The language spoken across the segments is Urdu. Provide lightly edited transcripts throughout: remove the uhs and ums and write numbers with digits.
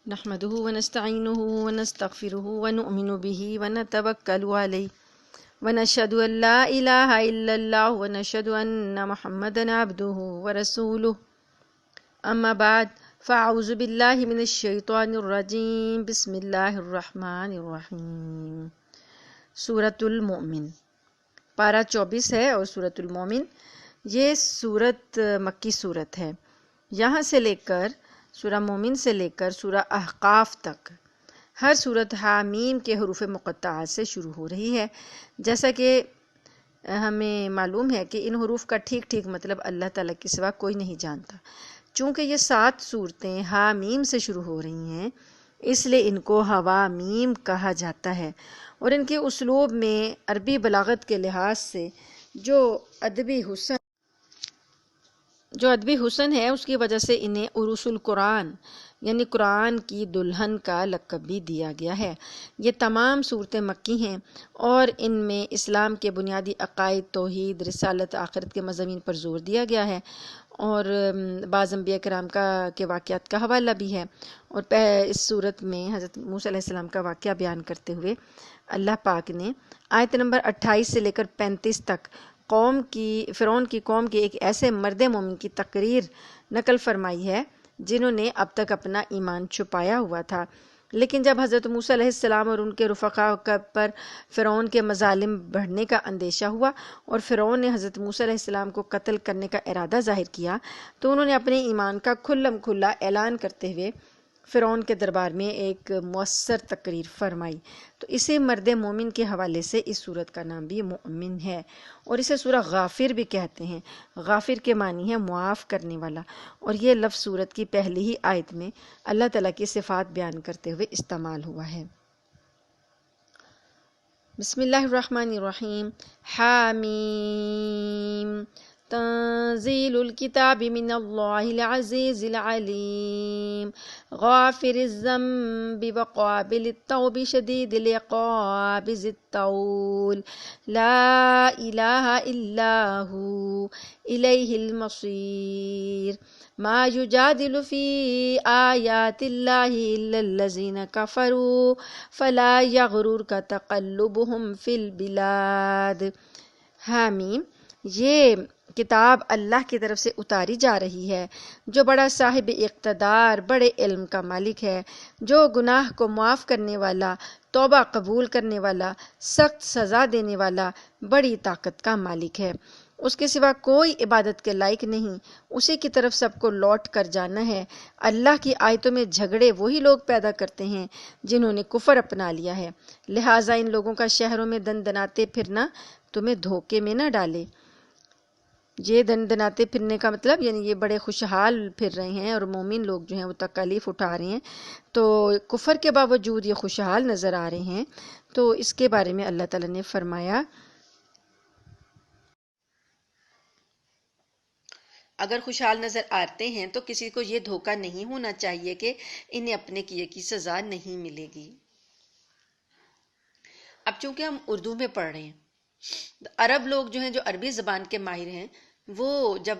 نحمده ونستعينه ونستغفره ونؤمن به ونتوكل عليه ونشهد أن لا إله إلا الله ونشهد أن محمدا عبده ورسوله أما بعد فأعوذ بالله من الشيطان الرجيم بسم الله الرحمن الرحيم سورة المؤمن پارہ 24 ہے اور سورة المؤمن یہ سورت مکی سورت ہے۔ یہاں سے لے کر سورہ مومن سے لے کر سورہ احقاف تک ہر سورت حامیم کے حروف مقطعات سے شروع ہو رہی ہے۔ جیسا کہ ہمیں معلوم ہے کہ ان حروف کا ٹھیک ٹھیک مطلب اللہ تعالیٰ کے سوا کوئی نہیں جانتا۔ چونکہ یہ 7 صورتیں حامیم سے شروع ہو رہی ہیں اس لیے ان کو حوامیم کہا جاتا ہے، اور ان کے اسلوب میں عربی بلاغت کے لحاظ سے جو ادبی حسن ہے اس کی وجہ سے انہیں عروس القرآن یعنی قرآن کی دلہن کا لقب بھی دیا گیا ہے۔ یہ تمام صورتیں مکی ہیں اور ان میں اسلام کے بنیادی عقائد، توحید، رسالت، آخرت کے مضامین پر زور دیا گیا ہے، اور بعض انبیاء کرام کے واقعات کا حوالہ بھی ہے۔ اور اس صورت میں حضرت موسیٰ علیہ السلام کا واقعہ بیان کرتے ہوئے اللہ پاک نے آیت نمبر 28 سے لے کر 35 تک فرعون کی قوم کے ایک ایسے مرد مومن کی تقریر نقل فرمائی ہے جنہوں نے اب تک اپنا ایمان چھپایا ہوا تھا، لیکن جب حضرت موسیٰ علیہ السلام اور ان کے رفقا پر فرعون کے مظالم بڑھنے کا اندیشہ ہوا اور فرعون نے حضرت موسیٰ علیہ السلام کو قتل کرنے کا ارادہ ظاہر کیا تو انہوں نے اپنے ایمان کا کھلم کھلا اعلان کرتے ہوئے فرعون کے دربار میں ایک مؤثر تقریر فرمائی۔ تو اسے مرد مومن کے حوالے سے اس سورت کا نام بھی مؤمن ہے، اور اسے سورہ غافر بھی کہتے ہیں۔ غافر کے معنی ہے معاف کرنے والا، اور یہ لفظ سورت کی پہلی ہی آیت میں اللہ تعالیٰ کی صفات بیان کرتے ہوئے استعمال ہوا ہے۔ بسم اللہ الرحمن الرحیم۔ حامیم تنزیل الکتاب من اللہ العزیز العلیم غافر الذنب وقابل التوب شدید العقاب ذی الطول لا الہ الا ہو الیہ المصیر ما یجادل فی آیات اللہ الا الذین کفروا فلا یغررک تقلبہم فی البلاد۔ حامیم یہ کتاب اللہ کی طرف سے اتاری جا رہی ہے جو بڑا صاحب اقتدار، بڑے علم کا مالک ہے، جو گناہ کو معاف کرنے والا، توبہ قبول کرنے والا، سخت سزا دینے والا، بڑی طاقت کا مالک ہے۔ اس کے سوا کوئی عبادت کے لائق نہیں، اسی کی طرف سب کو لوٹ کر جانا ہے۔ اللہ کی آیتوں میں جھگڑے وہی لوگ پیدا کرتے ہیں جنہوں نے کفر اپنا لیا ہے، لہٰذا ان لوگوں کا شہروں میں دندناتے پھرنا تمہیں دھوکے میں نہ ڈالے۔ یہ دندناتے پھرنے کا مطلب یعنی یہ بڑے خوشحال پھر رہے ہیں اور مومن لوگ جو ہیں وہ تکالیف اٹھا رہے ہیں، تو کفر کے باوجود یہ خوشحال نظر آ رہے ہیں۔ تو اس کے بارے میں اللہ تعالیٰ نے فرمایا اگر خوشحال نظر آتے ہیں تو کسی کو یہ دھوکہ نہیں ہونا چاہیے کہ انہیں اپنے کیے کی سزا نہیں ملے گی۔ اب چونکہ ہم اردو میں پڑھ رہے ہیں، عرب لوگ جو ہیں جو عربی زبان کے ماہر ہیں وہ جب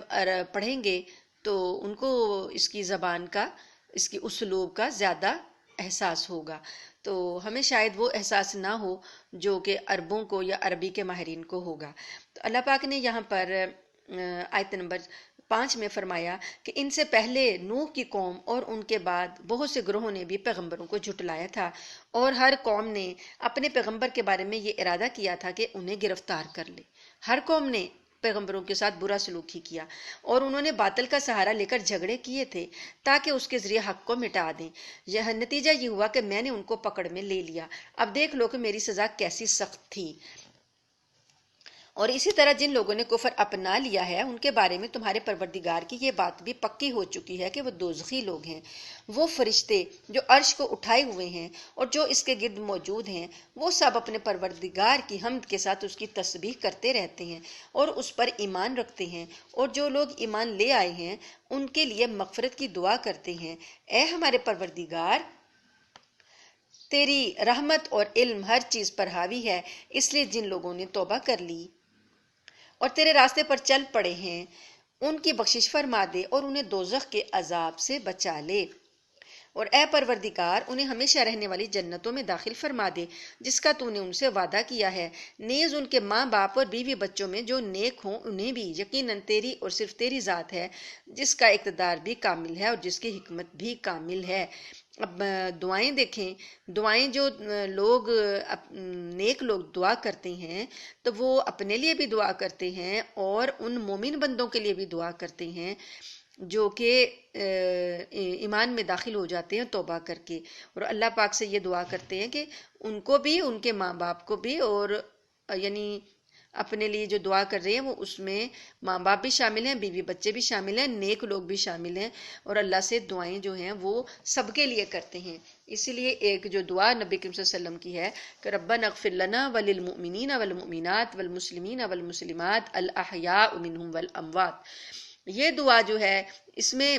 پڑھیں گے تو ان کو اس کی زبان کا، اس کی اسلوب کا زیادہ احساس ہوگا، تو ہمیں شاید وہ احساس نہ ہو جو کہ عربوں کو یا عربی کے ماہرین کو ہوگا۔ تو اللہ پاک نے یہاں پر آیت نمبر 5 میں فرمایا کہ ان سے پہلے نوح کی قوم اور ان کے بعد بہت سے گروہوں نے بھی پیغمبروں کو جھٹلایا تھا، اور ہر قوم نے اپنے پیغمبر کے بارے میں یہ ارادہ کیا تھا کہ انہیں گرفتار کر لے۔ ہر قوم نے پیغمبروں کے ساتھ برا سلوک ہی کیا، اور انہوں نے باطل کا سہارا لے کر جھگڑے کیے تھے تاکہ اس کے ذریعے حق کو مٹا دیں۔ یہ نتیجہ یہ ہوا کہ میں نے ان کو پکڑ میں لے لیا، اب دیکھ لو کہ میری سزا کیسی سخت تھی۔ اور اسی طرح جن لوگوں نے کفر اپنا لیا ہے ان کے بارے میں تمہارے پروردگار کی یہ بات بھی پکی ہو چکی ہے کہ وہ دوزخی لوگ ہیں۔ وہ فرشتے جو عرش کو اٹھائے ہوئے ہیں اور جو اس کے گرد موجود ہیں وہ سب اپنے پروردگار کی حمد کے ساتھ اس کی تسبیح کرتے رہتے ہیں اور اس پر ایمان رکھتے ہیں، اور جو لوگ ایمان لے آئے ہیں ان کے لیے مغفرت کی دعا کرتے ہیں۔ اے ہمارے پروردگار، تیری رحمت اور علم ہر چیز پر حاوی ہے، اس لیے جن لوگوں نے توبہ کر لی اور تیرے راستے پر چل پڑے ہیں ان کی بخشش فرما دے اور انہیں دوزخ کے عذاب سے بچا لے۔ اور اے پروردگار انہیں ہمیشہ رہنے والی جنتوں میں داخل فرما دے جس کا تو نے ان سے وعدہ کیا ہے، نیز ان کے ماں باپ اور بیوی بچوں میں جو نیک ہوں انہیں بھی، یقیناً تیری اور صرف تیری ذات ہے جس کا اقتدار بھی کامل ہے اور جس کی حکمت بھی کامل ہے۔ اب دعائیں دیکھیں، دعائیں جو لوگ نیک لوگ دعا کرتے ہیں تو وہ اپنے لیے بھی دعا کرتے ہیں اور ان مومن بندوں کے لیے بھی دعا کرتے ہیں جو کہ ایمان میں داخل ہو جاتے ہیں توبہ کر کے، اور اللہ پاک سے یہ دعا کرتے ہیں کہ ان کو بھی، ان کے ماں باپ کو بھی، اور یعنی اپنے لیے جو دعا کر رہے ہیں وہ اس میں ماں باپ بھی شامل ہیں، بیوی بچے بھی شامل ہیں، نیک لوگ بھی شامل ہیں، اور اللہ سے دعائیں جو ہیں وہ سب کے لیے کرتے ہیں۔ اسی لیے ایک جو دعا نبی کریم صلی اللہ علیہ وسلم کی ہے کہ ربنا اغفر لنا وللمؤمنین والمؤمنات والمسلمین والمسلمات الاحیاء منہم والاموات، یہ دعا جو ہے اس میں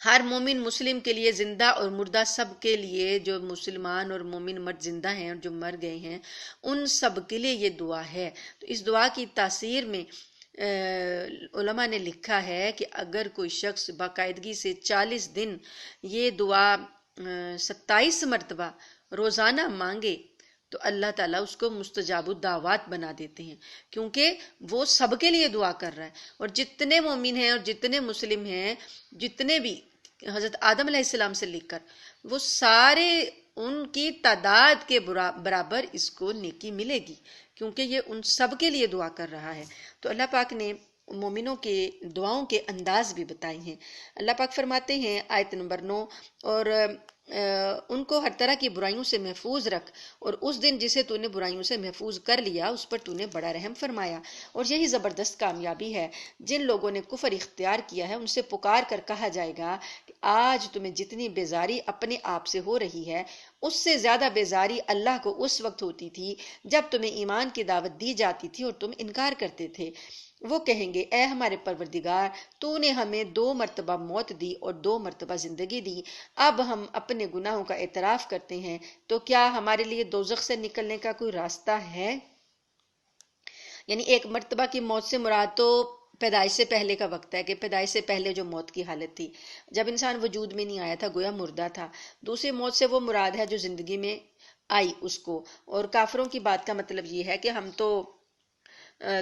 ہر مومن مسلم کے لیے، زندہ اور مردہ سب کے لیے، جو مسلمان اور مومن مرد زندہ ہیں اور جو مر گئے ہیں ان سب کے لیے یہ دعا ہے۔ تو اس دعا کی تاثیر میں علماء نے لکھا ہے کہ اگر کوئی شخص باقاعدگی سے 40 دن یہ دعا 27 مرتبہ روزانہ مانگے تو اللہ تعالیٰ اس کو مستجاب الدعوات بنا دیتے ہیں، کیونکہ وہ سب کے لیے دعا کر رہا ہے، اور جتنے مومن ہیں اور جتنے مسلم ہیں، جتنے بھی حضرت آدم علیہ السلام سے لے کر، وہ سارے ان کی تعداد کے برابر اس کو نیکی ملے گی، کیونکہ یہ ان سب کے لیے دعا کر رہا ہے۔ تو اللہ پاک نے مومنوں کے دعاؤں کے انداز بھی بتائے ہیں۔ اللہ پاک فرماتے ہیں آیت نمبر 9، اور ان کو ہر طرح کی برائیوں سے محفوظ رکھ، اور اس دن جسے تو نے برائیوں سے محفوظ کر لیا اس پر تو نے بڑا رحم فرمایا، اور یہی زبردست کامیابی ہے۔ جن لوگوں نے کفر اختیار کیا ہے ان سے پکار کر کہا جائے گا کہ آج تمہیں جتنی بیزاری اپنے آپ سے ہو رہی ہے اس سے زیادہ بیزاری اللہ کو اس وقت ہوتی تھی جب تمہیں ایمان کی دعوت دی جاتی تھی اور تم انکار کرتے تھے۔ وہ کہیں گے اے ہمارے پروردگار، تو نے ہمیں 2 مرتبہ موت دی اور 2 مرتبہ زندگی دی، اب ہم اپنے گناہوں کا اعتراف کرتے ہیں، تو کیا ہمارے لیے دوزخ سے نکلنے کا کوئی راستہ ہے؟ یعنی ایک مرتبہ کی موت سے مراد تو پیدائش سے پہلے کا وقت ہے، کہ پیدائش سے پہلے جو موت کی حالت تھی جب انسان وجود میں نہیں آیا تھا، گویا مردہ تھا۔ دوسری موت سے وہ مراد ہے جو زندگی میں آئی اس کو، اور کافروں کی بات کا مطلب یہ ہے کہ ہم تو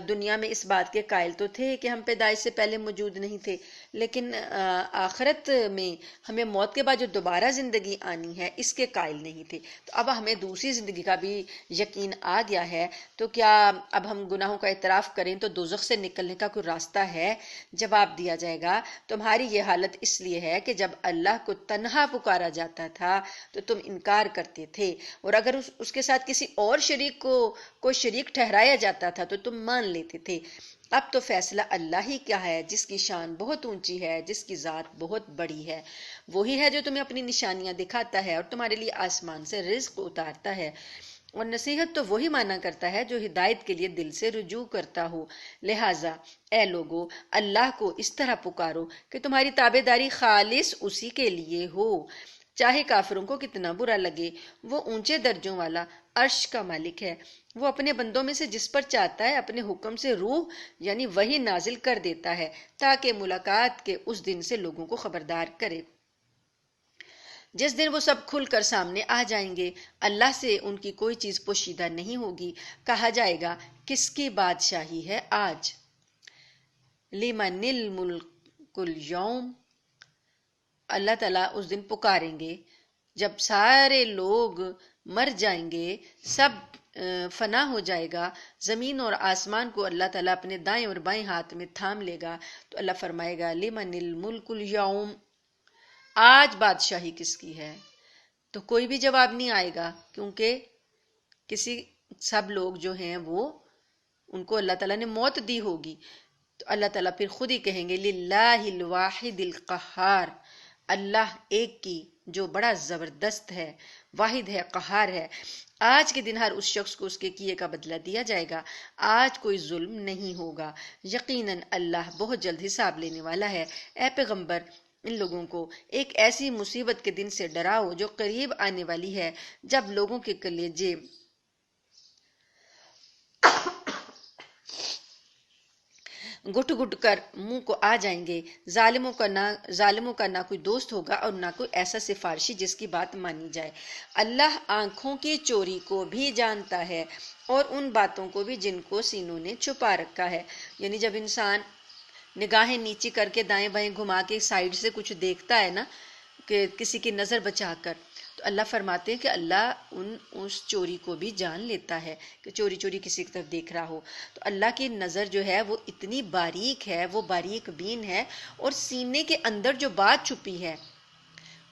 دنیا میں اس بات کے قائل تو تھے کہ ہم پیدائش سے پہلے موجود نہیں تھے، لیکن آخرت میں ہمیں موت کے بعد جو دوبارہ زندگی آنی ہے اس کے قائل نہیں تھے۔ تو اب ہمیں دوسری زندگی کا بھی یقین آ گیا ہے، تو کیا اب ہم گناہوں کا اعتراف کریں تو دوزخ سے نکلنے کا کوئی راستہ ہے؟ جواب دیا جائے گا تمہاری یہ حالت اس لیے ہے کہ جب اللہ کو تنہا پکارا جاتا تھا تو تم انکار کرتے تھے، اور اگر اس کے ساتھ کسی اور شریک کو کوئی شریک ٹھہرایا جاتا تھا تو تم مان لیتے تھے۔ اب تو فیصلہ اللہ ہی کیا ہے جس کی شان بہت اونچی ہے، جس کی ذات بہت بڑی ہے، وہی ہے جو تمہیں اپنی نشانیاں دکھاتا ہے اور تمہارے لیے آسمان سے رزق اتارتا ہے، اور نصیحت تو وہی مانا کرتا ہے جو ہدایت کے لیے دل سے رجوع کرتا ہو۔ لہٰذا اے لوگو، اللہ کو اس طرح پکارو کہ تمہاری تابع داری خالص اسی کے لیے ہو، چاہے کافروں کو کتنا برا لگے۔ وہ اونچے درجوں والا عرش کا مالک ہے، وہ اپنے بندوں میں سے جس پر چاہتا ہے اپنے حکم سے روح یعنی وحی نازل کر دیتا ہے تاکہ ملاقات کے اس دن سے لوگوں کو خبردار کرے، جس دن وہ سب کھل کر سامنے آ جائیں گے، اللہ سے ان کی کوئی چیز پوشیدہ نہیں ہوگی۔ کہا جائے گا کس کی بادشاہی ہے آج؟ لمن الملک اليوم، اللہ تعالیٰ اس دن پکاریں گے جب سارے لوگ مر جائیں گے، سب فنا ہو جائے گا، زمین اور آسمان کو اللہ تعالیٰ اپنے دائیں اور بائیں ہاتھ میں تھام لے گا، تو اللہ فرمائے گا لمن الملک اليوم، آج بادشاہی کس کی ہے؟ تو کوئی بھی جواب نہیں آئے گا، کیونکہ سب لوگ جو ہیں وہ ان کو اللہ تعالیٰ نے موت دی ہوگی، تو اللہ تعالیٰ پھر خود ہی کہیں گے للہ الواحد القہار، اللہ ایک کی جو بڑا زبردست ہے، واحد ہے، قہار ہے۔ آج کے دن ہر اس شخص کو اس کے کیے کا بدلہ دیا جائے گا، آج کوئی ظلم نہیں ہوگا، یقیناً اللہ بہت جلد حساب لینے والا ہے۔ اے پیغمبر، ان لوگوں کو ایک ایسی مصیبت کے دن سے ڈراؤ جو قریب آنے والی ہے، جب لوگوں کے کلیجے گھٹ گھٹ کر منہ کو آ جائیں گے. ظالموں کا نہ کوئی دوست ہوگا اور نہ کوئی ایسا سفارشی جس کی بات مانی جائے. اللہ آنکھوں کی چوری کو بھی جانتا ہے اور ان باتوں کو بھی جن کو سینوں نے چھپا رکھا ہے. یعنی جب انسان نگاہیں نیچی کر کے دائیں بائیں گھما کے سائڈ سے کچھ دیکھتا ہے نا کہ کسی کی نظر بچا کر، تو اللہ فرماتے ہیں کہ اللہ اس چوری کو بھی جان لیتا ہے کہ چوری چوری کسی کی طرف دیکھ رہا ہو. تو اللہ کی نظر جو ہے وہ اتنی باریک ہے، وہ باریک بین ہے، اور سینے کے اندر جو بات چھپی ہے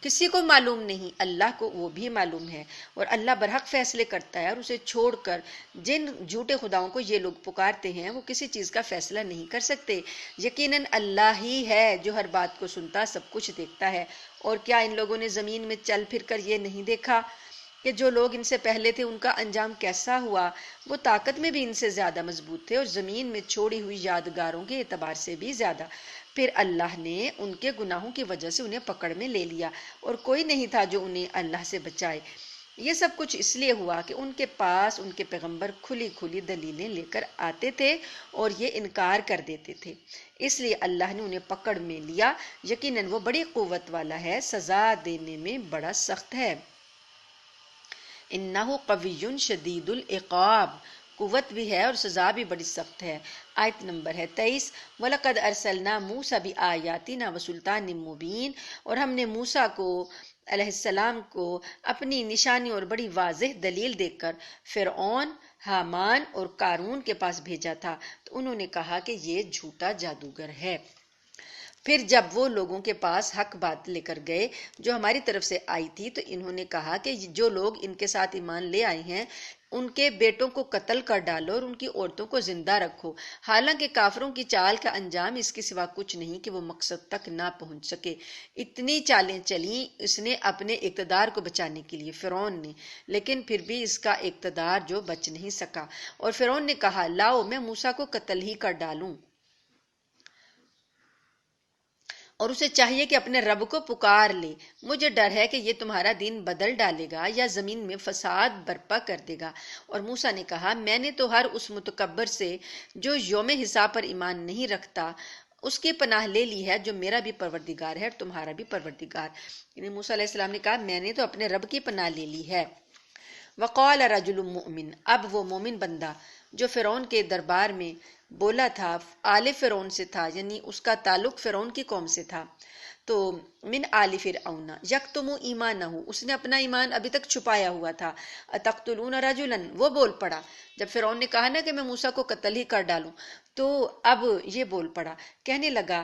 کسی کو معلوم نہیں، اللہ کو وہ بھی معلوم ہے. اور اللہ برحق فیصلے کرتا ہے، اور اسے چھوڑ کر جن جھوٹے خداؤں کو یہ لوگ پکارتے ہیں وہ کسی چیز کا فیصلہ نہیں کر سکتے. یقیناً اللہ ہی ہے جو ہر بات کو سنتا، سب کچھ دیکھتا ہے. اور کیا ان لوگوں نے زمین میں چل پھر کر یہ نہیں دیکھا کہ جو لوگ ان سے پہلے تھے ان کا انجام کیسا ہوا؟ وہ طاقت میں بھی ان سے زیادہ مضبوط تھے اور زمین میں چھوڑی ہوئی یادگاروں کے اعتبار سے بھی زیادہ. پھر اللہ نے ان کے گناہوں کی وجہ سے انہیں پکڑ میں لے لیا اور کوئی نہیں تھا جو انہیں اللہ سے بچائے. یہ سب کچھ اس لیے ہوا کہ ان کے پاس ان کے پیغمبر کھلی کھلی دلیلیں لے کر آتے تھے اور یہ انکار کر دیتے تھے، اس لیے اللہ نے انہیں پکڑ میں لیا. یقیناً وہ بڑی قوت والا ہے، سزا دینے میں بڑا سخت ہے. انہ قوی شدید العقاب، قوت بھی ہے اور سزا بھی بڑی سخت ہے. آیت نمبر ہے 23. وَلَقَدْ أَرْسَلْنَا مُوسَىٰ بِآيَاتِنَا وَسُلْطَانٍ مُّبِينٍ، اور ہم نے موسیٰ کو علیہ السلام کو اپنی نشانی اور بڑی واضح دلیل دے کر فرعون، حامان اور قارون کے پاس بھیجا تھا، تو انہوں نے کہا کہ یہ جھوٹا جادوگر ہے. پھر جب وہ لوگوں کے پاس حق بات لے کر گئے جو ہماری طرف سے آئی تھی، تو انہوں نے کہا کہ جو لوگ ان کے ساتھ ایمان لے آئے ہیں ان کے بیٹوں کو قتل کر ڈالو اور ان کی عورتوں کو زندہ رکھو. حالانکہ کافروں کی چال کا انجام اس کے سوا کچھ نہیں کہ وہ مقصد تک نہ پہنچ سکے. اتنی چالیں چلیں اس نے اپنے اقتدار کو بچانے کے لیے، فرعون نے، لیکن پھر بھی اس کا اقتدار جو بچ نہیں سکا. اور فرعون نے کہا لاؤ میں موسیٰ کو قتل ہی کر ڈالوں، اور اسے چاہیے کہ اپنے رب کو پکار لے. مجھے ڈر ہے کہ یہ تمہارا دین بدل ڈالے گا یا زمین میں فساد برپا کر دے گا. اور موسیٰ نے کہا میں نے تو ہر اس متکبر سے جو یوم حساب پر ایمان نہیں رکھتا اس کی پناہ لے لی ہے جو میرا بھی پروردگار ہے اور تمہارا بھی پروردگار. یعنی موسیٰ علیہ السلام نے کہا میں نے تو اپنے رب کی پناہ لے لی ہے. وقال رجل مؤمن، اب وہ مومن بندہ جو فرعون کے دربار میں بولا تھا آل فرعون سے تھا، یعنی اس کا تعلق فرعون کی قوم سے تھا. تو من آل فرعون یکتم ایمانہ، اس نے اپنا ایمان ابھی تک چھپایا ہوا تھا. اتقتلون رجلا، وہ بول پڑا جب فرعون نے کہا نا کہ میں موسیٰ کو قتل ہی کر ڈالوں، تو اب یہ بول پڑا، کہنے لگا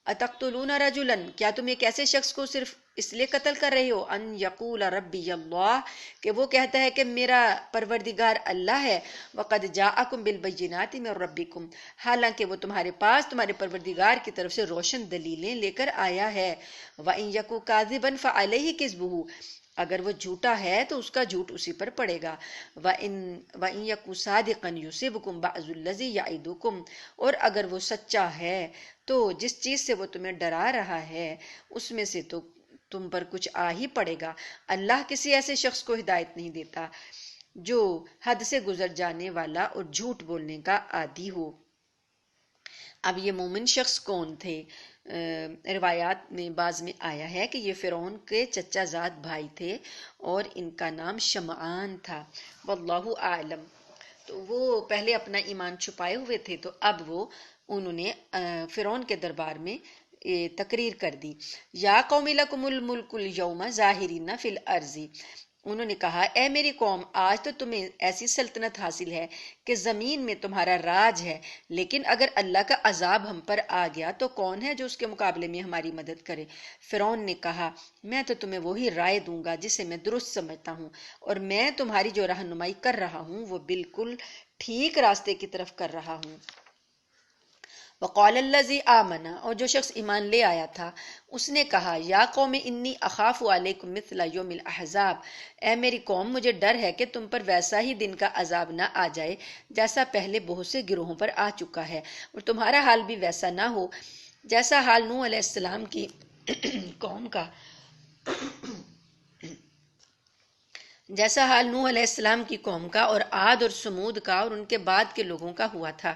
اتقتلون رجلا، کیا تم ایک ایسے شخص کو صرف اس لیے قتل کر رہے ہو ان یقول ربی اللہ، کہ وہ کہتا ہے کہ میرا پروردگار اللہ ہے. وقد جاءکم بالبینات من ربکم، حالانکہ وہ تمہارے پاس تمہارے پروردگار کی طرف سے روشن دلیلیں لے کر آیا ہے. وَإِن یَکُ کاذبا فعلیہ کذبہ، اگر وہ جھوٹا ہے تو اس کا جھوٹ اسی پر پڑے گا. وَإِن یَکُ صادقا یصبکم بعض الذی یعدکم، اور اگر وہ سچا ہے تو جس چیز سے وہ تمہیں ڈرا رہا ہے اس میں سے تو تم پر کچھ آ ہی پڑے گا. اللہ کسی ایسے شخص کو ہدایت نہیں دیتا جو حد سے گزر جانے والا اور جھوٹ بولنے کا عادی ہو. اب یہ مومن شخص کون تھے؟ روایات میں بعض میں آیا ہے کہ یہ فرعون کے چچا زاد بھائی تھے اور ان کا نام شمعان تھا. واللہ اعلم. تو وہ پہلے اپنا ایمان چھپائے ہوئے تھے، تو اب انہوں نے فرعون کے دربار میں تقریر کر دی. یا قوم لکم الملک اليوم ظاہرین فی الارض، انہوں نے کہا اے میری قوم آج تو تمہیں ایسی سلطنت حاصل ہے کہ زمین میں تمہارا راج ہے، لیکن اگر اللہ کا عذاب ہم پر آ گیا تو کون ہے جو اس کے مقابلے میں ہماری مدد کرے؟ فرعون نے کہا میں تو تمہیں وہی رائے دوں گا جسے میں درست سمجھتا ہوں، اور میں تمہاری جو رہنمائی کر رہا ہوں وہ بالکل ٹھیک راستے کی طرف کر رہا ہوں. وقال الذی آمن، اور جو شخص ایمان لے آیا تھا اس نے کہا یا قوم انی اخاف علیکم مثل یوم الاحزاب، اے میری قوم مجھے ڈر ہے کہ تم پر ویسا ہی دن کا عذاب نہ آ جائے جیسا پہلے بہت سے گروہوں پر آ چکا ہے، اور تمہارا حال بھی ویسا نہ ہو جیسا حال نوح علیہ السلام کی قوم کا. جیسا حال نوح علیہ السلام کی قوم کا اور عاد اور سمود کا اور ان کے بعد کے لوگوں کا ہوا تھا،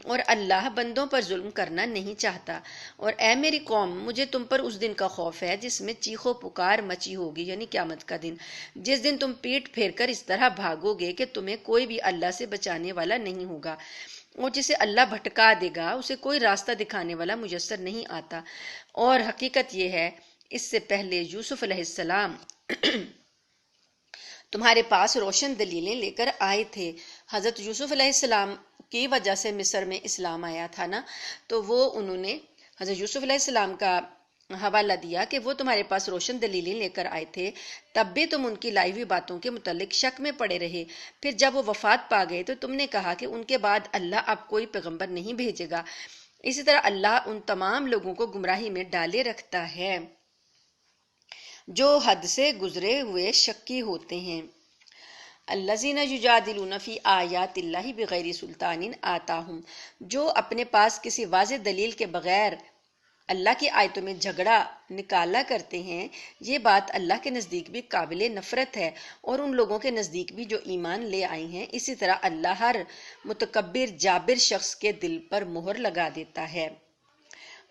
اور اللہ بندوں پر ظلم کرنا نہیں چاہتا۔ اور اے میری قوم، مجھے تم پر اس دن کا خوف ہے جس میں چیخ و پکار مچی ہوگی، یعنی قیامت کا دن، جس دن تم پیٹ پھیر کر اس طرح بھاگو گے کہ تمہیں کوئی بھی اللہ سے بچانے والا نہیں ہوگا، اور جسے اللہ بھٹکا دے گا اسے کوئی راستہ دکھانے والا میسر نہیں آتا۔ اور حقیقت یہ ہے، اس سے پہلے یوسف علیہ السلام تمہارے پاس روشن دلیلیں لے کر آئے تھے۔ حضرت یوسف علیہ السلام کی وجہ سے مصر میں اسلام آیا تھا نا، تو انہوں نے حضرت یوسف علیہ السلام کا حوالہ دیا کہ وہ تمہارے پاس روشن دلیلیں لے کر آئے تھے، تب بھی تم ان کی لائی ہوئی باتوں کے متعلق شک میں پڑے رہے۔ پھر جب وہ وفات پا گئے تو تم نے کہا کہ ان کے بعد اللہ اب کوئی پیغمبر نہیں بھیجے گا۔ اسی طرح اللہ ان تمام لوگوں کو گمراہی میں ڈالے رکھتا ہے جو حد سے گزرے ہوئے شکی ہوتے ہیں۔ الذین یجادلون فی آیات اللہ بغیر سلطان آتاہم، جو اپنے پاس کسی واضح دلیل کے بغیر اللہ کی آیتوں میں جھگڑا نکالا کرتے ہیں، یہ بات اللہ کے نزدیک بھی قابل نفرت ہے، اور ان لوگوں کے نزدیک بھی جو ایمان لے آئے ہیں۔ اسی طرح اللہ ہر متکبر جابر شخص کے دل پر مہر لگا دیتا ہے۔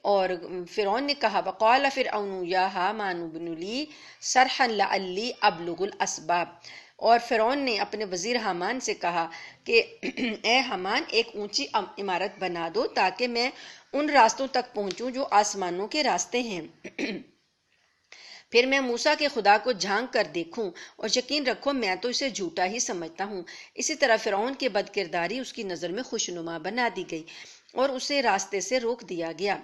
اور فرعون نے کہا، وقال فرعون یا حامان ابن لی صرحا لعلی ابلغ الاسباب، اور فرعون نے اپنے وزیر حامان سے کہا کہ اے حامان، ایک اونچی عمارت بنا دو تاکہ میں ان راستوں تک پہنچوں جو آسمانوں کے راستے ہیں، پھر میں موسیٰ کے خدا کو جھانک کر دیکھوں، اور یقین رکھو میں تو اسے جھوٹا ہی سمجھتا ہوں۔ اسی طرح فرعون کی بد کرداری اس کی نظر میں خوشنما بنا دی گئی اور اسے راستے سے روک دیا گیا۔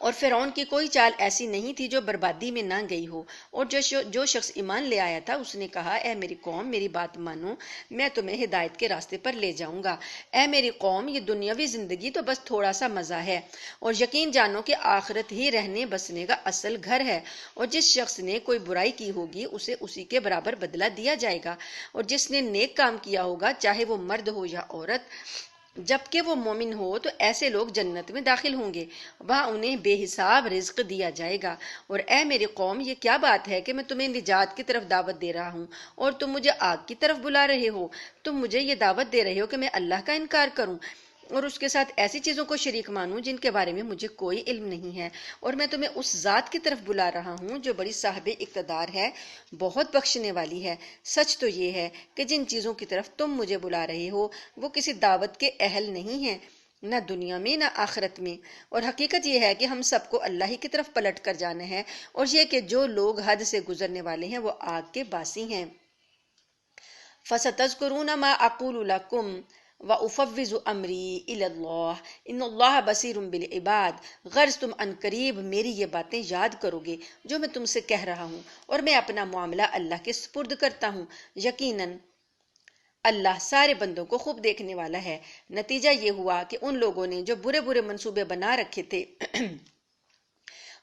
اور فرعون کی کوئی چال ایسی نہیں تھی جو بربادی میں نہ گئی ہو، اور جو شخص ایمان لے آیا تھا اس نے کہا، اے میری قوم، میری بات مانو، میں تمہیں ہدایت کے راستے پر لے جاؤں گا۔ اے میری قوم، یہ دنیاوی زندگی تو بس تھوڑا سا مزہ ہے، اور یقین جانو کہ آخرت ہی رہنے بسنے کا اصل گھر ہے، اور جس شخص نے کوئی برائی کی ہوگی اسے اسی کے برابر بدلہ دیا جائے گا، اور جس نے نیک کام کیا ہوگا چاہے وہ مرد ہو یا عورت، جبکہ وہ مومن ہو، تو ایسے لوگ جنت میں داخل ہوں گے، وہاں انہیں بے حساب رزق دیا جائے گا۔ اور اے میری قوم، یہ کیا بات ہے کہ میں تمہیں نجات کی طرف دعوت دے رہا ہوں اور تم مجھے آگ کی طرف بلا رہے ہو؟ تم مجھے یہ دعوت دے رہے ہو کہ میں اللہ کا انکار کروں اور اس کے ساتھ ایسی چیزوں کو شریک مانوں جن کے بارے میں مجھے کوئی علم نہیں ہے، اور میں تمہیں اس ذات کی طرف بلا رہا ہوں جو بڑی صاحب اقتدار ہے، بہت بخشنے والی ہے۔ سچ تو یہ ہے کہ جن چیزوں کی طرف تم مجھے بلا رہے ہو وہ کسی دعوت کے اہل نہیں ہیں، نہ دنیا میں نہ آخرت میں، اور حقیقت یہ ہے کہ ہم سب کو اللہ ہی کی طرف پلٹ کر جانا ہے، اور یہ کہ جو لوگ حد سے گزرنے والے ہیں وہ آگ کے باسی ہیں۔ فَسَتَذْكُرُونَ مَا أَقُولُ لَكُمْ وَأُفَوِّضُ أَمْرِي إِلَى اللَّهِ إِنَّ اللَّهَ بَصِيرٌ بِالْعِبَادِ، غرض تم عنقریب میری یہ باتیں یاد کرو گے جو میں تم سے کہہ رہا ہوں، اور میں اپنا معاملہ اللہ کے سپرد کرتا ہوں، یقیناً اللہ سارے بندوں کو خوب دیکھنے والا ہے۔ نتیجہ یہ ہوا کہ ان لوگوں نے جو برے برے منصوبے بنا رکھے تھے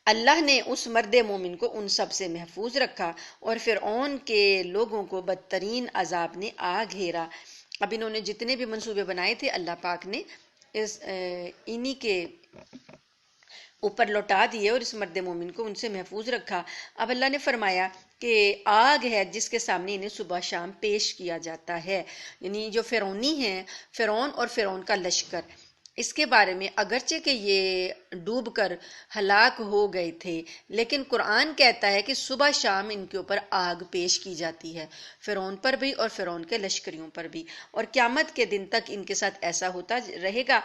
اللہ نے اس مرد مومن کو ان سب سے محفوظ رکھا، اور فرعون کے لوگوں کو بدترین عذاب نے آ گھیرا۔ اب انہوں نے جتنے بھی منصوبے بنائے تھے اللہ پاک نے انہی کے اوپر لوٹا دیے اور اس مرد مومن کو ان سے محفوظ رکھا۔ اب اللہ نے فرمایا کہ آگ ہے جس کے سامنے انہیں صبح شام پیش کیا جاتا ہے، یعنی جو فرعونی ہیں، فرعون اور فرعون کا لشکر، اس کے بارے میں اگرچہ کہ یہ ڈوب کر ہلاک ہو گئے تھے، لیکن قرآن کہتا ہے کہ صبح شام ان کے اوپر آگ پیش کی جاتی ہے، فرعون پر بھی اور فرعون کے لشکریوں پر بھی، اور قیامت کے دن تک ان کے ساتھ ایسا ہوتا رہے گا۔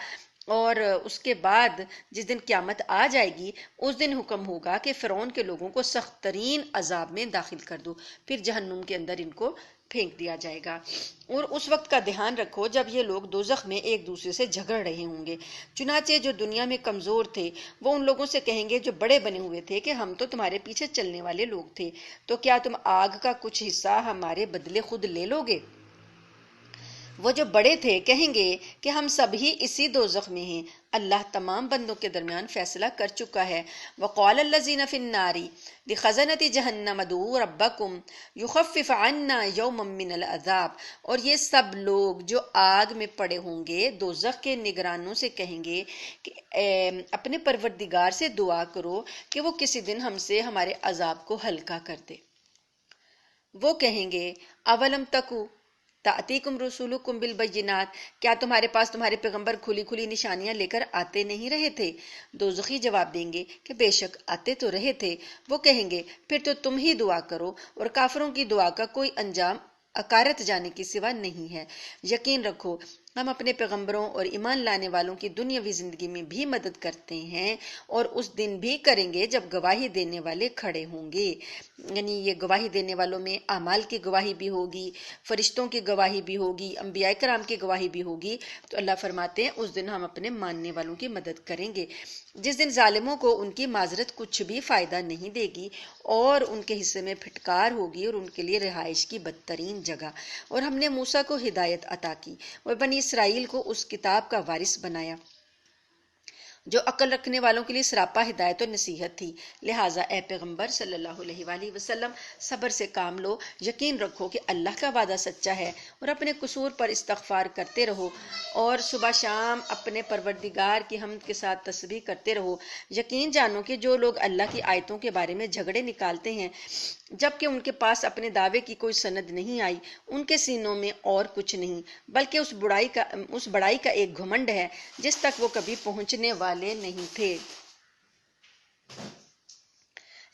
اور اس کے بعد جس دن قیامت آ جائے گی اس دن حکم ہوگا کہ فرعون کے لوگوں کو سخت ترین عذاب میں داخل کر دو، پھر جہنم کے اندر ان کو پھینک دیا جائے گا۔ اور اس وقت کا دھیان رکھو جب یہ لوگ دوزخ میں ایک دوسرے سے جھگڑ رہے ہوں گے، چنانچہ جو دنیا میں کمزور تھے وہ ان لوگوں سے کہیں گے جو بڑے بنے ہوئے تھے کہ ہم تو تمہارے پیچھے چلنے والے لوگ تھے، تو کیا تم آگ کا کچھ حصہ ہمارے بدلے خود لے لو گے؟ وہ جو بڑے تھے کہیں گے کہ ہم سب ہی اسی دوزخ میں ہیں۔ اللہ تمام بندوں کے درمیان فیصلہ کر چکا ہے۔ وَقَالَ الَّذِينَ فِي النَّارِ لِخَزَنَةِ جَهَنَّمَ ادْعُوا رَبَّكُمْ يُخَفِّفْ عَنَّا يَوْمًا مِّنَ الْعَذَابِ، اور یہ سب لوگ جو آگ میں پڑے ہوں گے دوزخ کے نگرانوں سے کہیں گے کہ اپنے پروردگار سے دعا کرو کہ وہ کسی دن ہم سے ہمارے عذاب کو ہلکا کر دے۔ وہ کہیں گے اولم تکو تأتیکم رسولکم بالبینات، کیا تمہارے پاس تمہارے پیغمبر کھلی کھلی نشانیاں لے کر آتے نہیں رہے تھے؟ دوزخی جواب دیں گے کہ بے شک آتے تو رہے تھے۔ وہ کہیں گے پھر تو تم ہی دعا کرو، اور کافروں کی دعا کا کوئی انجام اکارت جانے کی سوا نہیں ہے۔ یقین رکھو ہم اپنے پیغمبروں اور ایمان لانے والوں کی دنیاوی زندگی میں بھی مدد کرتے ہیں، اور اس دن بھی کریں گے جب گواہی دینے والے کھڑے ہوں گے۔ یعنی یہ گواہی دینے والوں میں اعمال کی گواہی بھی ہوگی، فرشتوں کی گواہی بھی ہوگی، انبیاء کرام کی گواہی بھی ہوگی۔ تو اللہ فرماتے ہیں اس دن ہم اپنے ماننے والوں کی مدد کریں گے۔ جس دن ظالموں کو ان کی معذرت کچھ بھی فائدہ نہیں دے گی، اور ان کے حصے میں پھٹکار ہوگی اور ان کے لیے رہائش کی بدترین جگہ۔ اور ہم نے موسیٰ کو ہدایت عطا کی اور بنی اسرائیل کو اس کتاب کا وارث بنایا جو عقل رکھنے والوں کے لیے سراپا ہدایت و نصیحت تھی۔ لہٰذا اے پیغمبر صلی اللہ علیہ وآلہ وسلم، صبر سے کام لو، یقین رکھو کہ اللہ کا وعدہ سچا ہے، اور اپنے قصور پر استغفار کرتے رہو، اور صبح شام اپنے پروردگار کی حمد کے ساتھ تسبیح کرتے رہو۔ یقین جانو کہ جو لوگ اللہ کی آیتوں کے بارے میں جھگڑے نکالتے ہیں جبکہ ان کے پاس اپنے دعوے کی کوئی سند نہیں آئی، ان کے سینوں میں اور کچھ نہیں بلکہ اس بڑائی کا ایک گھمنڈ ہے جس تک وہ کبھی پہنچنے والے نہیں تھے۔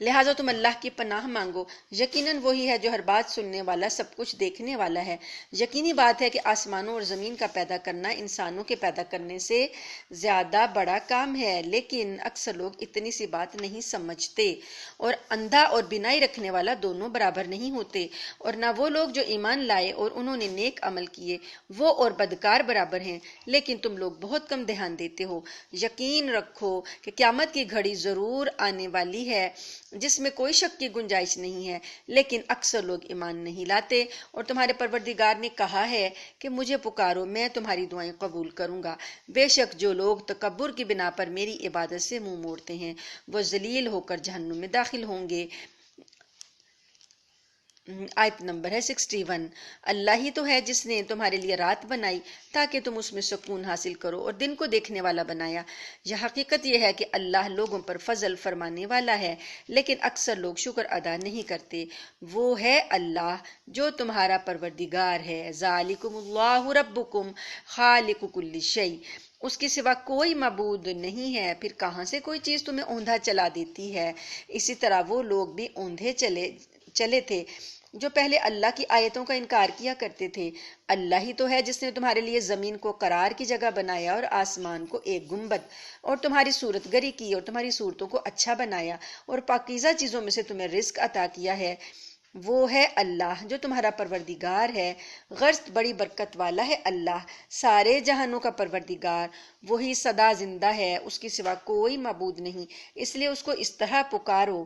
لہٰذا تم اللہ کی پناہ مانگو، یقیناً وہی ہے جو ہر بات سننے والا، سب کچھ دیکھنے والا ہے۔ یقینی بات ہے کہ آسمانوں اور زمین کا پیدا کرنا انسانوں کے پیدا کرنے سے زیادہ بڑا کام ہے، لیکن اکثر لوگ اتنی سی بات نہیں سمجھتے۔ اور اندھا اور بینائی رکھنے والا دونوں برابر نہیں ہوتے، اور نہ وہ لوگ جو ایمان لائے اور انہوں نے نیک عمل کیے وہ اور بدکار برابر ہیں، لیکن تم لوگ بہت کم دھیان دیتے ہو۔ یقین رکھو کہ قیامت کی گھڑی ضرور آنے والی ہے جس میں کوئی شک کی گنجائش نہیں ہے، لیکن اکثر لوگ ایمان نہیں لاتے۔ اور تمہارے پروردگار نے کہا ہے کہ مجھے پکارو، میں تمہاری دعائیں قبول کروں گا۔ بے شک جو لوگ تکبر کی بنا پر میری عبادت سے منہ موڑتے ہیں وہ ذلیل ہو کر جہنم میں داخل ہوں گے۔ آیت نمبر ہے 61۔ اللہ ہی تو ہے جس نے تمہارے لیے رات بنائی تاکہ تم اس میں سکون حاصل کرو، اور دن کو دیکھنے والا بنایا۔ یہ حقیقت یہ ہے کہ اللہ لوگوں پر فضل فرمانے والا ہے، لیکن اکثر لوگ شکر ادا نہیں کرتے۔ وہ ہے اللہ جو تمہارا پروردگار ہے، ذالکم اللہ ربکم خالق کل شیء، اس کے سوا کوئی معبود نہیں ہے، پھر کہاں سے کوئی چیز تمہیں اوندھا چلا دیتی ہے۔ اسی طرح وہ لوگ بھی اوندھے چلے تھے جو پہلے اللہ کی آیتوں کا انکار کیا کرتے تھے۔ اللہ ہی تو ہے جس نے تمہارے لیے زمین کو قرار کی جگہ بنایا اور آسمان کو ایک گنبد، اور تمہاری صورت گری کی اور تمہاری صورتوں کو اچھا بنایا، اور پاکیزہ چیزوں میں سے تمہیں رزق عطا کیا ہے۔ وہ ہے اللہ جو تمہارا پروردگار ہے، غرض بڑی برکت والا ہے اللہ، سارے جہانوں کا پروردگار، وہی سدا زندہ ہے، اس کے سوا کوئی معبود نہیں، اس لیے اس کو اس طرح پکارو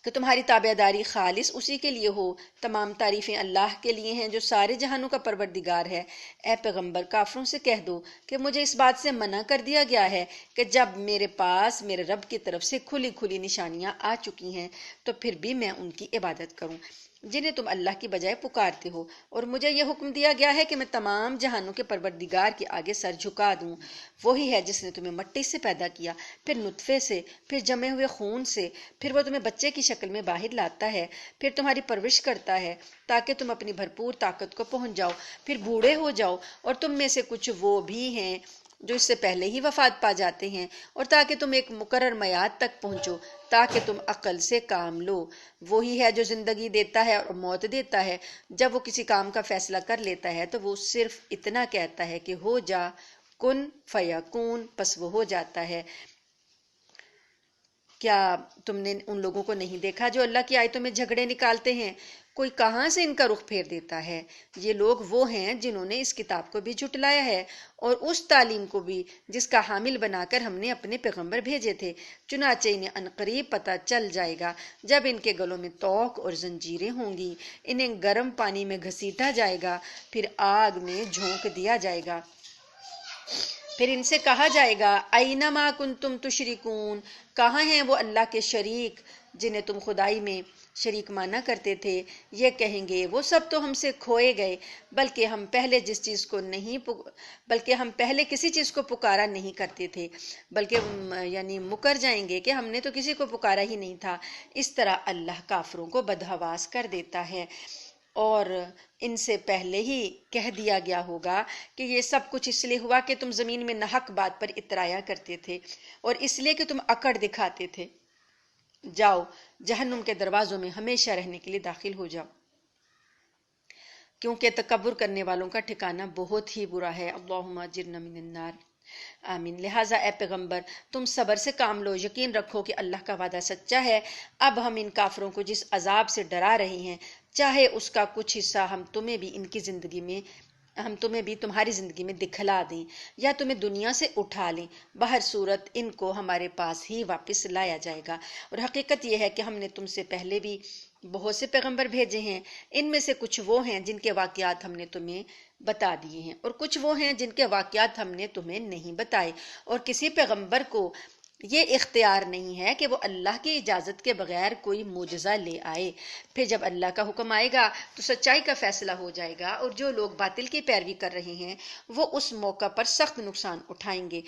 کہ تمہاری تابعداری خالص اسی کے لیے ہو۔ تمام تعریفیں اللہ کے لیے ہیں جو سارے جہانوں کا پروردگار ہے۔ اے پیغمبر، کافروں سے کہہ دو کہ مجھے اس بات سے منع کر دیا گیا ہے کہ جب میرے پاس میرے رب کی طرف سے کھلی کھلی نشانیاں آ چکی ہیں تو پھر بھی میں ان کی عبادت کروں جنہیں تم اللہ کی بجائے پکارتے ہو، اور مجھے یہ حکم دیا گیا ہے کہ میں تمام جہانوں کے پروردگار کے آگے سر جھکا دوں۔ وہی ہے جس نے تمہیں مٹی سے پیدا کیا، پھر نطفے سے، پھر جمے ہوئے خون سے، پھر وہ تمہیں بچے کی شکل میں باہر لاتا ہے، پھر تمہاری پرورش کرتا ہے تاکہ تم اپنی بھرپور طاقت کو پہنچ جاؤ، پھر بوڑھے ہو جاؤ، اور تم میں سے کچھ وہ بھی ہیں جو اس سے پہلے ہی وفات پا جاتے ہیں، اور تاکہ تم ایک مقرر میعاد تک پہنچو، تاکہ تم عقل سے کام لو۔ وہی ہے جو زندگی دیتا ہے اور موت دیتا ہے۔ جب وہ کسی کام کا فیصلہ کر لیتا ہے تو وہ صرف اتنا کہتا ہے کہ ہو جا، کن فیکون، پس وہ ہو جاتا ہے۔ کیا تم نے ان لوگوں کو نہیں دیکھا جو اللہ کی آیتوں میں جھگڑے نکالتے ہیں؟ کوئی کہاں سے ان کا رخ پھیر دیتا ہے؟ یہ لوگ وہ ہیں جنہوں نے اس کتاب کو بھی جھٹلایا ہے اور اس تعلیم کو بھی جس کا حامل بنا کر ہم نے اپنے پیغمبر بھیجے تھے۔ چنانچہ انہیں عنقریب پتہ چل جائے گا جب ان کے گلوں میں توق اور زنجیریں ہوں گی، انہیں گرم پانی میں گھسیٹا جائے گا، پھر آگ میں جھونک دیا جائے گا۔ پھر ان سے کہا جائے گا اینما کنتم تشرکون، کہاں ہیں وہ اللہ کے شریک جنہیں تم خدائی میں شریک مانا کرتے تھے، یہ کہیں گے وہ سب تو ہم سے کھوئے گئے، بلکہ ہم پہلے کسی چیز کو پکارا نہیں کرتے تھے، بلکہ یعنی مکر جائیں گے کہ ہم نے تو کسی کو پکارا ہی نہیں تھا۔ اس طرح اللہ کافروں کو بدحواس کر دیتا ہے، اور ان سے پہلے ہی کہہ دیا گیا ہوگا کہ یہ سب کچھ اس لیے ہوا کہ تم زمین میں ناحق بات پر اترایا کرتے تھے، اور اس لیے کہ تم اکڑ دکھاتے تھے۔ جاؤ جہنم کے دروازوں میں ہمیشہ رہنے کے لیے داخل ہو جاؤ، کیونکہ تکبر کرنے والوں کا ٹھکانہ بہت ہی برا ہے۔ اللہم اجرنا من النار، آمین۔ لہٰذا اے پیغمبر تم صبر سے کام لو، یقین رکھو کہ اللہ کا وعدہ سچا ہے۔ اب ہم ان کافروں کو جس عذاب سے ڈرا رہے ہیں، چاہے اس کا کچھ حصہ ہم تمہیں بھی تمہاری زندگی میں دکھلا دیں یا تمہیں دنیا سے اٹھا لیں، بہر صورت ان کو ہمارے پاس ہی واپس لایا جائے گا۔ اور حقیقت یہ ہے کہ ہم نے تم سے پہلے بھی بہت سے پیغمبر بھیجے ہیں، ان میں سے کچھ وہ ہیں جن کے واقعات ہم نے تمہیں بتا دیے ہیں، اور کچھ وہ ہیں جن کے واقعات ہم نے تمہیں نہیں بتائے، اور کسی پیغمبر کو یہ اختیار نہیں ہے کہ وہ اللہ کی اجازت کے بغیر کوئی معجزہ لے آئے۔ پھر جب اللہ کا حکم آئے گا تو سچائی کا فیصلہ ہو جائے گا، اور جو لوگ باطل کی پیروی کر رہے ہیں وہ اس موقع پر سخت نقصان اٹھائیں گے۔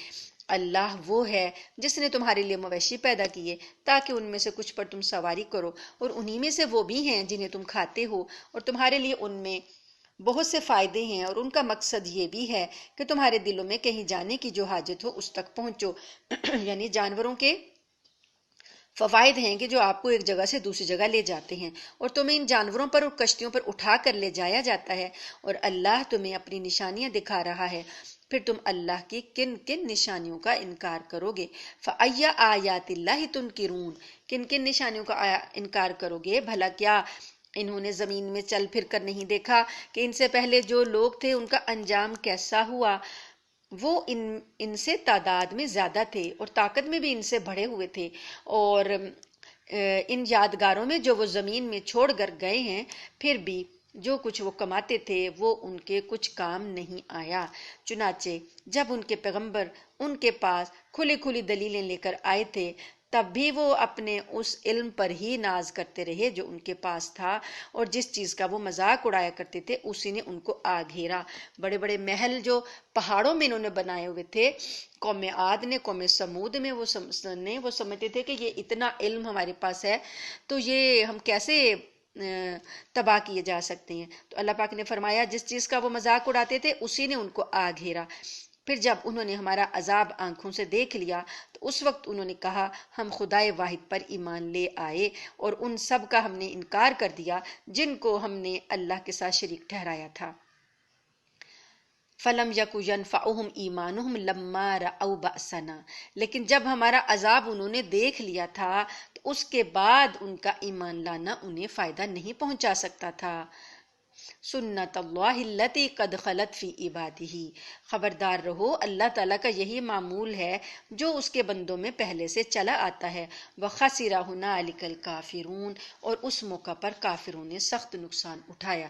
اللہ وہ ہے جس نے تمہارے لیے مویشی پیدا کیے تاکہ ان میں سے کچھ پر تم سواری کرو، اور انہی میں سے وہ بھی ہیں جنہیں تم کھاتے ہو، اور تمہارے لیے ان میں بہت سے فائدے ہیں، اور ان کا مقصد یہ بھی ہے کہ تمہارے دلوں میں کہیں جانے کی جو حاجت ہو اس تک پہنچو۔ یعنی جانوروں کے فوائد ہیں کہ جو آپ کو ایک جگہ سے دوسری جگہ لے جاتے ہیں، اور تمہیں ان جانوروں پر اور کشتیوں پر اٹھا کر لے جایا جاتا ہے، اور اللہ تمہیں اپنی نشانیاں دکھا رہا ہے۔ پھر تم اللہ کی کن کن نشانیوں کا انکار کرو گے؟ فَأَيَّ آیَاتِ اللَّهِ تُنْکِرُونَ، کن کن نشانیوں کا انکار کرو گے؟ بھلا کیا انہوں نے زمین میں چل پھر کر نہیں دیکھا کہ ان سے پہلے جو لوگ تھے ان کا انجام کیسا ہوا؟ وہ ان سے تعداد میں زیادہ تھے اور طاقت میں بھی ان سے بڑھے ہوئے تھے، اور ان یادگاروں میں جو وہ زمین میں چھوڑ کر گئے ہیں، پھر بھی جو کچھ وہ کماتے تھے وہ ان کے کچھ کام نہیں آیا۔ چنانچہ جب ان کے پیغمبر ان کے پاس کھلی کھلی دلیلیں لے کر آئے تھے، تب بھی وہ اپنے اس علم پر ہی ناز کرتے رہے جو ان کے پاس تھا، اور جس چیز کا وہ مذاق اڑایا کرتے تھے اسی نے ان کو آ گھیرا۔ بڑے بڑے محل جو پہاڑوں میں انہوں نے بنائے ہوئے تھے، قوم عاد نے، قوم سمود میں، وہ سمجھتے تھے کہ یہ اتنا علم ہمارے پاس ہے تو یہ ہم کیسے تباہ کیے جا سکتے ہیں۔ تو اللہ پاک نے فرمایا جس چیز کا وہ مذاق اڑاتے تھے اسی نے ان کو آ گھیرا۔ پھر جب انہوں نے ہمارا عذاب آنکھوں سے دیکھ لیا تو اس وقت انہوں نے کہا ہم خدائے واحد پر ایمان لے آئے، اور ان سب کا ہم نے انکار کر دیا جن کو ہم نے اللہ کے ساتھ شریک ٹھہرایا تھا۔ فَلَمْ يَكُ يَنْفَعُهُمْ إِيمَانُهُمْ لَمَّا رَأَوْا بَأْسَنَا، لیکن جب ہمارا عذاب انہوں نے دیکھ لیا تھا تو اس کے بعد ان کا ایمان لانا انہیں فائدہ نہیں پہنچا سکتا تھا۔ سنت اللہ التی قد خلت فی عبادہ، خبردار رہو اللہ تعالیٰ کا یہی معمول ہے جو اس کے بندوں میں پہلے سے چلا آتا ہے۔ وَخَسِرَ هُنَالِكَ الْكَافِرُونَ، اور اس موقع پر کافروں نے سخت نقصان اٹھایا۔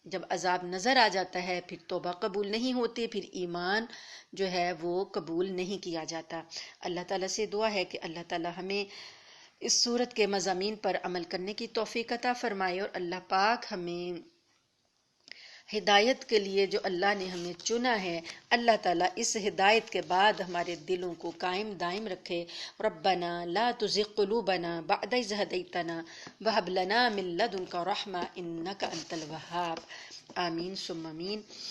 جب عذاب نظر آ جاتا ہے پھر توبہ قبول نہیں ہوتی، پھر ایمان جو ہے وہ قبول نہیں کیا جاتا۔ اللہ تعالیٰ سے دعا ہے کہ اللہ تعالیٰ ہمیں اس سورت کے مضامین پر عمل کرنے کی توفیق عطا فرمائے، اور اللہ پاک ہمیں ہدایت کے لیے جو اللہ نے ہمیں چنا ہے، اللہ تعالیٰ اس ہدایت کے بعد ہمارے دلوں کو قائم دائم رکھے۔ ربنا لا تزغ قلوبنا بعد إذ هديتنا وهب لنا من لدنك رحمة إنك أنت الوهاب، آمین ثم آمین۔